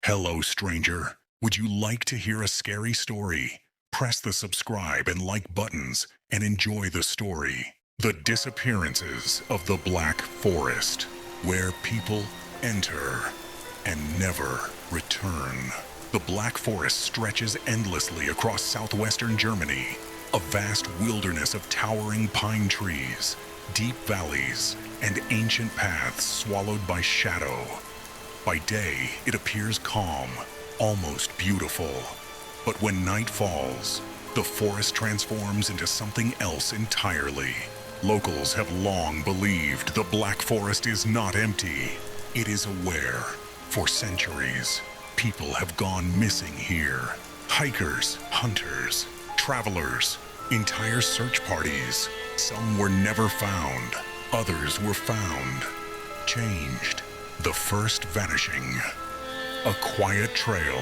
Hello, stranger. Would you like to hear a scary story? Press the subscribe and like buttons and enjoy the story. The Disappearances of the Black Forest, where people enter and never return. The Black Forest stretches endlessly across southwestern Germany, a vast wilderness of towering pine trees, deep valleys, and ancient paths swallowed by shadow. By day, it appears calm, almost beautiful. But when night falls, the forest transforms into something else entirely. Locals have long believed the Black Forest is not empty. It is aware. For centuries, people have gone missing here. Hikers, hunters, travelers, entire search parties. Some were never found. Others were found, changed. The first vanishing. A quiet trail.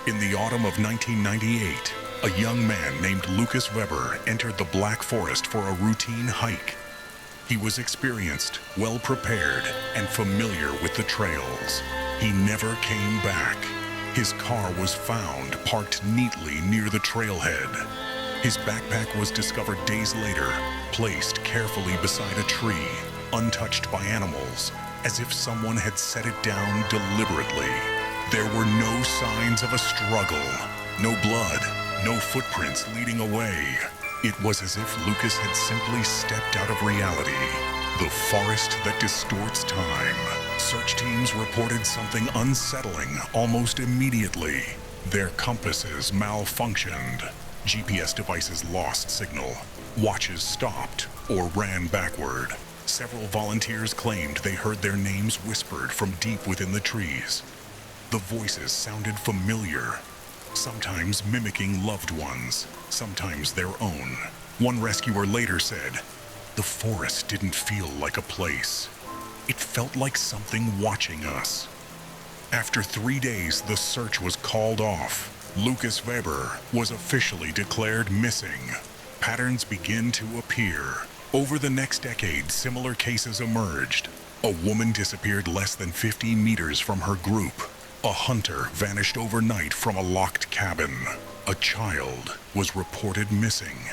In the autumn of 1998, a young man named Lucas Weber entered the Black Forest for a routine hike. He was experienced, well-prepared, and familiar with the trails. He never came back. His car was found parked neatly near the trailhead. His backpack was discovered days later, placed carefully beside a tree, untouched by animals, as if someone had set it down deliberately. There were no signs of a struggle, no blood, no footprints leading away. It was as if Lucas had simply stepped out of reality, the forest that distorts time. Search teams reported something unsettling almost immediately. Their compasses malfunctioned. GPS devices lost signal. Watches stopped or ran backward. Several volunteers claimed they heard their names whispered from deep within the trees. The voices sounded familiar, sometimes mimicking loved ones, sometimes their own. One rescuer later said, "The forest didn't feel like a place. It felt like something watching us." After 3 days, the search was called off. Lucas Weber was officially declared missing. Patterns begin to appear. Over the next decade, similar cases emerged. A woman disappeared less than 50 meters from her group. A hunter vanished overnight from a locked cabin. A child was reported missing,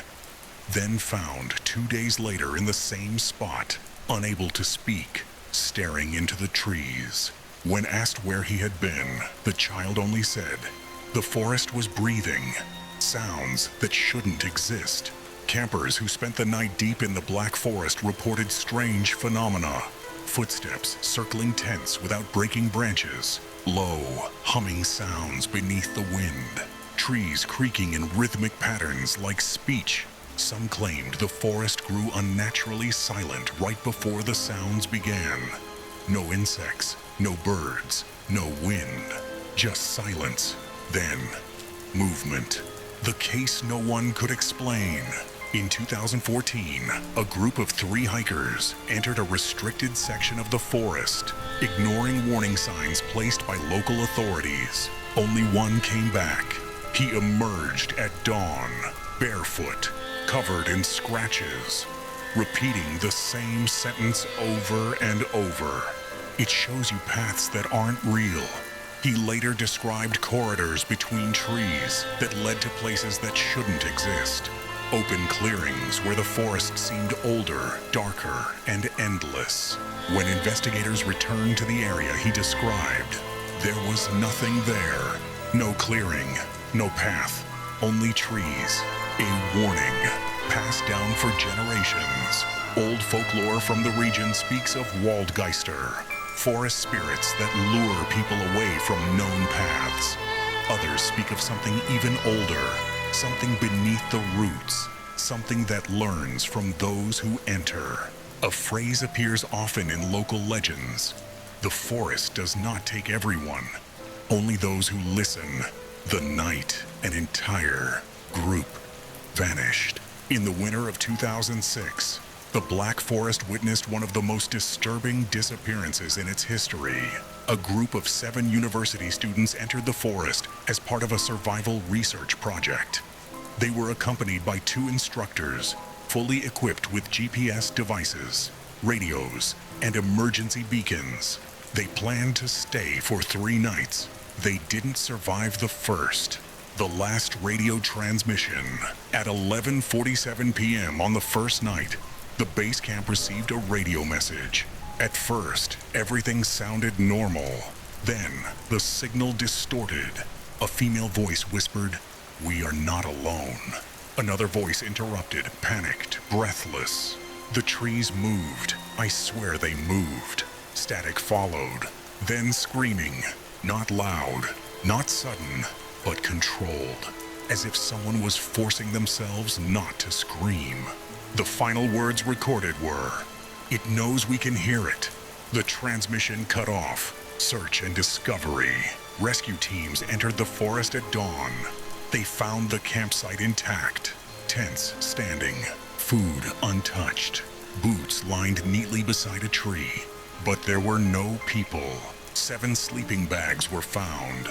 then found 2 days later in the same spot, unable to speak, staring into the trees. When asked where he had been, the child only said, "The forest was breathing, sounds that shouldn't exist." Campers who spent the night deep in the Black Forest reported strange phenomena. Footsteps circling tents without breaking branches. Low, humming sounds beneath the wind. Trees creaking in rhythmic patterns like speech. Some claimed the forest grew unnaturally silent right before the sounds began. No insects, no birds, no wind. Just silence. Then, movement. The case no one could explain. In 2014, a group of 3 hikers entered a restricted section of the forest, ignoring warning signs placed by local authorities. Only one came back. He emerged at dawn, barefoot, covered in scratches, repeating the same sentence over and over. It shows you paths that aren't real. He later described corridors between trees that led to places that shouldn't exist. Open clearings where the forest seemed older, darker, and endless. When investigators returned to the area he described, there was nothing there. No clearing, no path, only trees. A warning, passed down for generations. Old folklore from the region speaks of Waldgeister, forest spirits that lure people away from known paths. Others speak of something even older, something beneath the roots, something that learns from those who enter. A phrase appears often in local legends. The forest does not take everyone, only those who listen. The night, an entire group vanished. In the winter of 2006, the Black Forest witnessed one of the most disturbing disappearances in its history. A group of 7 university students entered the forest as part of a survival research project. They were accompanied by 2 instructors, fully equipped with GPS devices, radios, and emergency beacons. They planned to stay for 3 nights, They didn't survive the first, the last radio transmission. At 11:47 p.m. on the first night, the base camp received a radio message. At first, everything sounded normal. Then, the signal distorted. A female voice whispered, "We are not alone." Another voice interrupted, panicked, breathless. The trees moved. I swear they moved. Static followed. Then screaming. Not loud, not sudden, but controlled. As if someone was forcing themselves not to scream. The final words recorded were, "It knows we can hear it." The transmission cut off. Search and discovery. Rescue teams entered the forest at dawn. They found the campsite intact. Tents standing. Food untouched. Boots lined neatly beside a tree. But there were no people. 7 sleeping bags were found,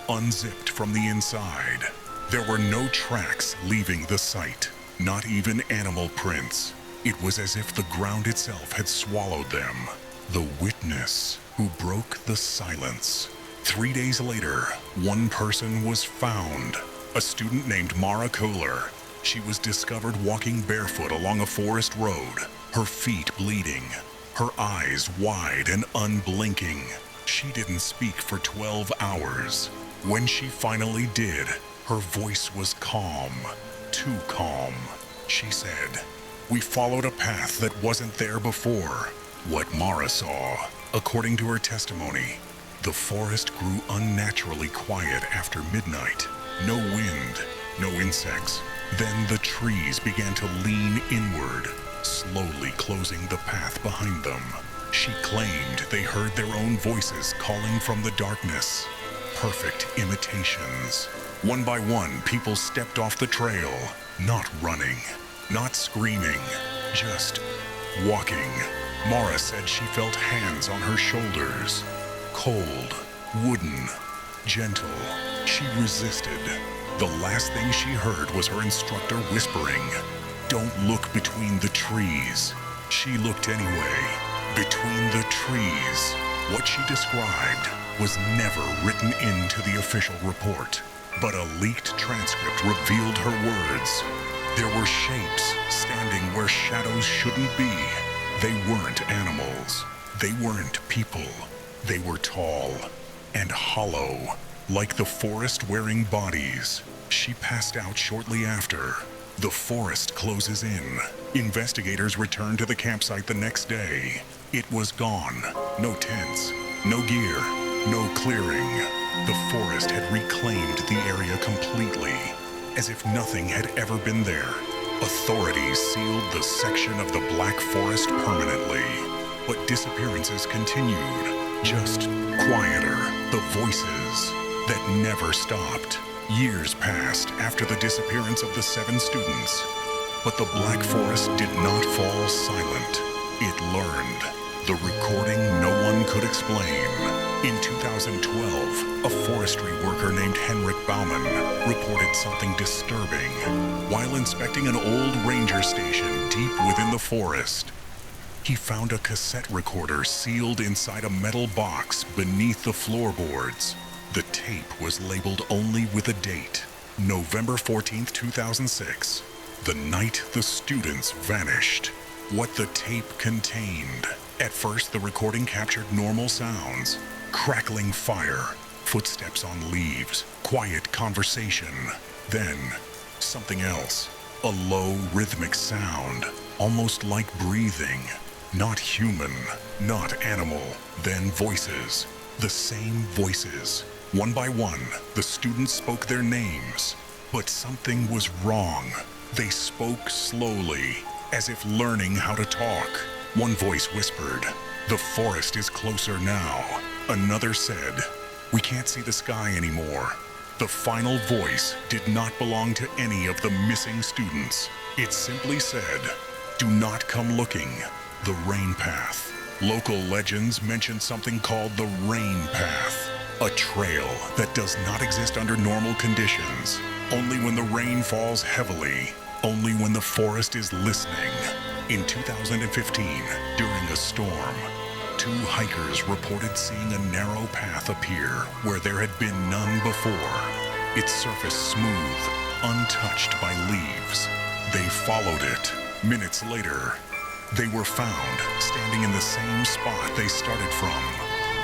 unzipped from the inside. There were no tracks leaving the site, not even animal prints. It was as if the ground itself had swallowed them. The witness who broke the silence. 3 days later, one person was found, a student named Mara Kohler. She was discovered walking barefoot along a forest road, her feet bleeding, her eyes wide and unblinking. She didn't speak for 12 hours. When she finally did, her voice was calm, too calm. She said, "We followed a path that wasn't there before." What Mara saw, according to her testimony, the forest grew unnaturally quiet after midnight. No wind, no insects. Then the trees began to lean inward, slowly closing the path behind them. She claimed they heard their own voices calling from the darkness. Perfect imitations. One by one, people stepped off the trail, not running, not screaming, just walking. Mara said she felt hands on her shoulders. Cold, wooden, gentle. She resisted. The last thing she heard was her instructor whispering, "Don't look between the trees." She looked anyway. Between the trees. What she described was never written into the official report, but a leaked transcript revealed her words. There were shapes standing where shadows shouldn't be. They weren't animals. They weren't people. They were tall and hollow, like the forest-wearing bodies. She passed out shortly after. The forest closes in. Investigators returned to the campsite the next day. It was gone. No tents, no gear, no clearing. The forest had reclaimed the area completely, as if nothing had ever been there. Authorities sealed the section of the Black Forest permanently. But disappearances continued, just quieter. The voices that never stopped. Years passed after the disappearance of the 7 students, but the Black Forest did not fall silent. It learned. The recording no one could explain. In 2012, a forestry worker named Henrik Baumann reported something disturbing while inspecting an old ranger station deep within the forest. He found a cassette recorder sealed inside a metal box beneath the floorboards. The tape was labeled only with a date, November 14th, 2006, the night the students vanished. What the tape contained. At first, the recording captured normal sounds, crackling fire, footsteps on leaves, quiet conversation. Then, something else, a low rhythmic sound, almost like breathing. Not human, not animal. Then voices, the same voices. One by one, the students spoke their names, but something was wrong. They spoke slowly, as if learning how to talk. One voice whispered, "The forest is closer now." Another said, "We can't see the sky anymore." The final voice did not belong to any of the missing students. It simply said, "Do not come looking. The rain path." Local legends mention something called the rain path, a trail that does not exist under normal conditions, only when the rain falls heavily, only when the forest is listening. In 2015, during a storm, Two hikers reported seeing a narrow path appear where there had been none before, its surface smooth, untouched by leaves. They followed it. Minutes later, they were found standing in the same spot they started from,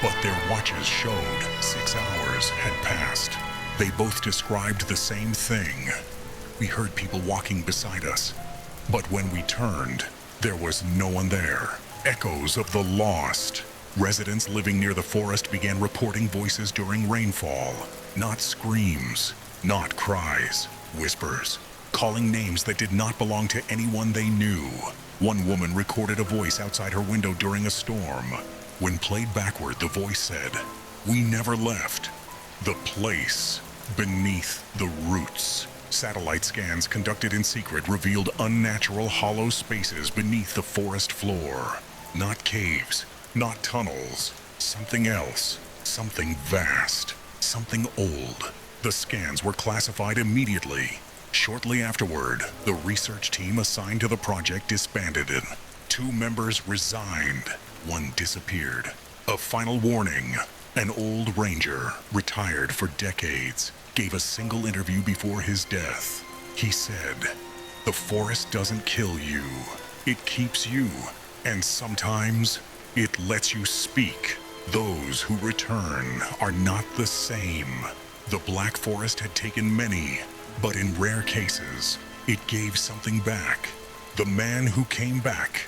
but their watches showed 6 hours had passed. They both described the same thing. We heard people walking beside us, but when we turned, there was no one there. Echoes of the lost. Residents living near the forest began reporting voices during rainfall. Not screams, not cries, whispers, calling names that did not belong to anyone they knew. One woman recorded a voice outside her window during a storm. When played backward, the voice said, "We never left. The place beneath the roots." Satellite scans conducted in secret revealed unnatural hollow spaces beneath the forest floor. Not caves, not tunnels, something else, something vast, something old. The scans were classified immediately. Shortly afterward, the research team assigned to the project disbanded. 2 members resigned. 1 disappeared. A final warning. An old ranger, retired for decades, gave a single interview before his death. He said, "The forest doesn't kill you. It keeps you, and sometimes it lets you speak." Those who return are not the same. The Black Forest had taken many, but in rare cases, it gave something back. The man who came back.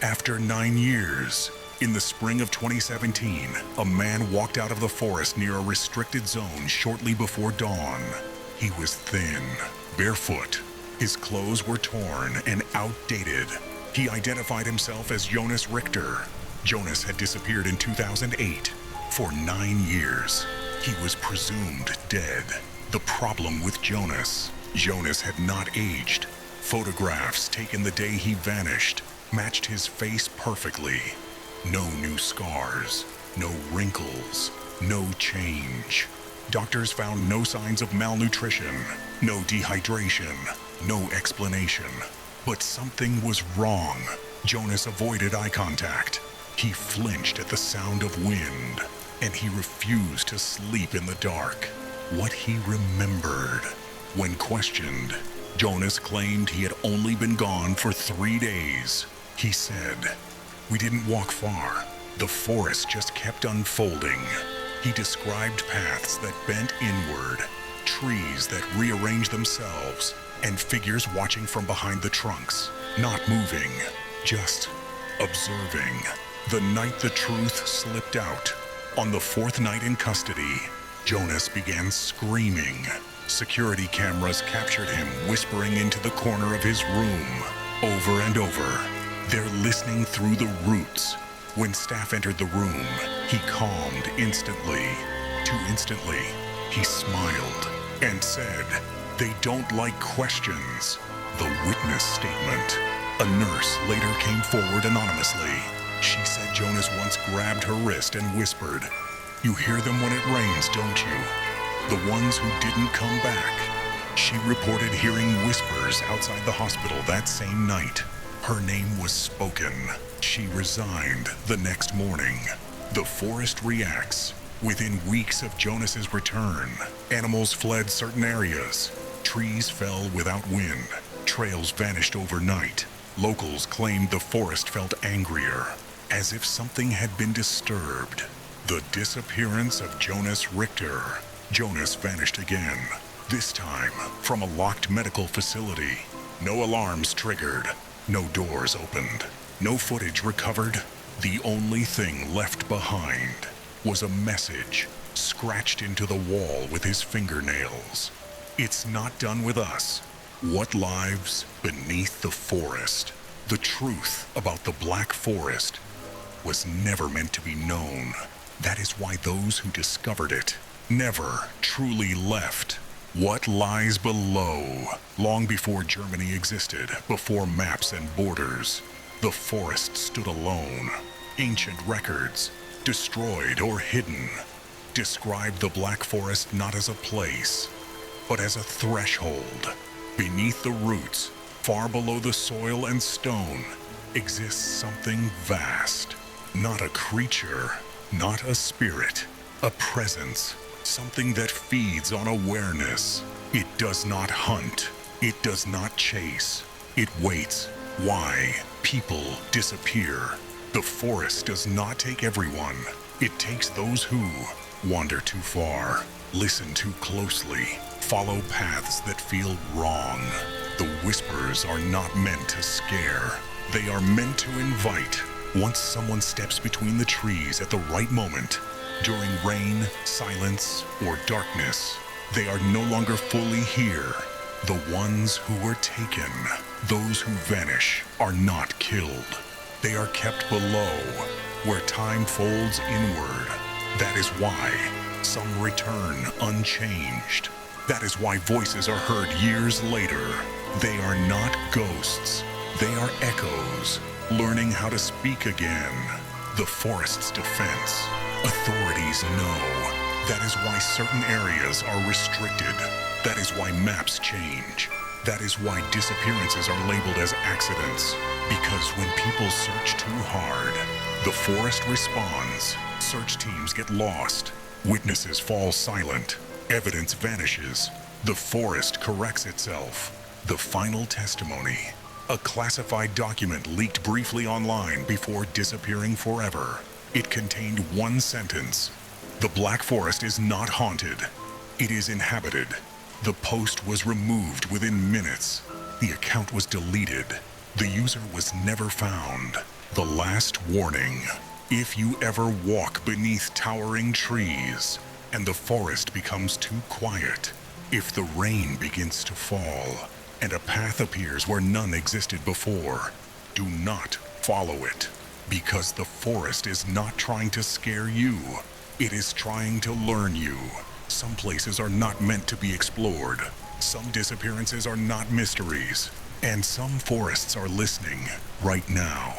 After 9 years, in the spring of 2017, a man walked out of the forest near a restricted zone shortly before dawn. He was thin, barefoot. His clothes were torn and outdated. He identified himself as Jonas Richter. Jonas had disappeared in 2008. For 9 years, he was presumed dead. The problem with Jonas had not aged. Photographs taken the day he vanished matched his face perfectly. No new scars, no wrinkles, no change. Doctors found no signs of malnutrition, no dehydration, no explanation. But something was wrong. Jonas avoided eye contact. He flinched at the sound of wind, and he refused to sleep in the dark. What he remembered. When questioned, Jonas claimed he had only been gone for 3 days. He said, "We didn't walk far. The forest just kept unfolding." He described paths that bent inward, trees that rearranged themselves, and figures watching from behind the trunks, not moving, just observing. The night the truth slipped out, on the 4th night in custody, Jonas began screaming. Security cameras captured him whispering into the corner of his room, over and over. They're listening through the roots. When staff entered the room, he calmed instantly. Too instantly, he smiled and said, "They don't like questions." The witness statement. A nurse later came forward anonymously. She said Jonas once grabbed her wrist and whispered, "You hear them when it rains, don't you? The ones who didn't come back." She reported hearing whispers outside the hospital that same night. Her name was spoken. She resigned the next morning. The forest reacts. Within weeks of Jonas's return, animals fled certain areas. Trees fell without wind. Trails vanished overnight. Locals claimed the forest felt angrier, as if something had been disturbed. The disappearance of Jonas Richter. Jonas vanished again, this time from a locked medical facility. No alarms triggered, no doors opened, no footage recovered. The only thing left behind was a message scratched into the wall with his fingernails. "It's not done with us. What lives beneath the forest?" The truth about the Black Forest was never meant to be known. That is why those who discovered it never truly left. What lies below? Long before Germany existed, before maps and borders, the forest stood alone. Ancient records, destroyed or hidden, describe the Black Forest not as a place, but as a threshold. Beneath the roots, far below the soil and stone, exists something vast, Not a creature, not a spirit, a presence, something that feeds on awareness. It does not hunt, it does not chase, it waits. Why people disappear. The forest does not take everyone. It takes those who wander too far, listen too closely, follow paths that feel wrong. The whispers are not meant to scare. They are meant to invite. Once someone steps between the trees at the right moment, during rain, silence, or darkness, they are no longer fully here. The ones who were taken, those who vanish, are not killed. They are kept below, where time folds inward. That is why some return unchanged. That is why voices are heard years later. They are not ghosts. They are echoes, learning how to speak again. The forest's defense. Authorities know. That is why certain areas are restricted. That is why maps change. That is why disappearances are labeled as accidents. Because when people search too hard, the forest responds. Search teams get lost. Witnesses fall silent. Evidence vanishes. The forest corrects itself. The final testimony. A classified document leaked briefly online before disappearing forever. It contained one sentence. The Black Forest is not haunted. It is inhabited. The post was removed within minutes. The account was deleted. The user was never found. The last warning. If you ever walk beneath towering trees and the forest becomes too quiet, if the rain begins to fall and a path appears where none existed before, do not follow it. Because the forest is not trying to scare you. It is trying to learn you. Some places are not meant to be explored. Some disappearances are not mysteries. And some forests are listening right now.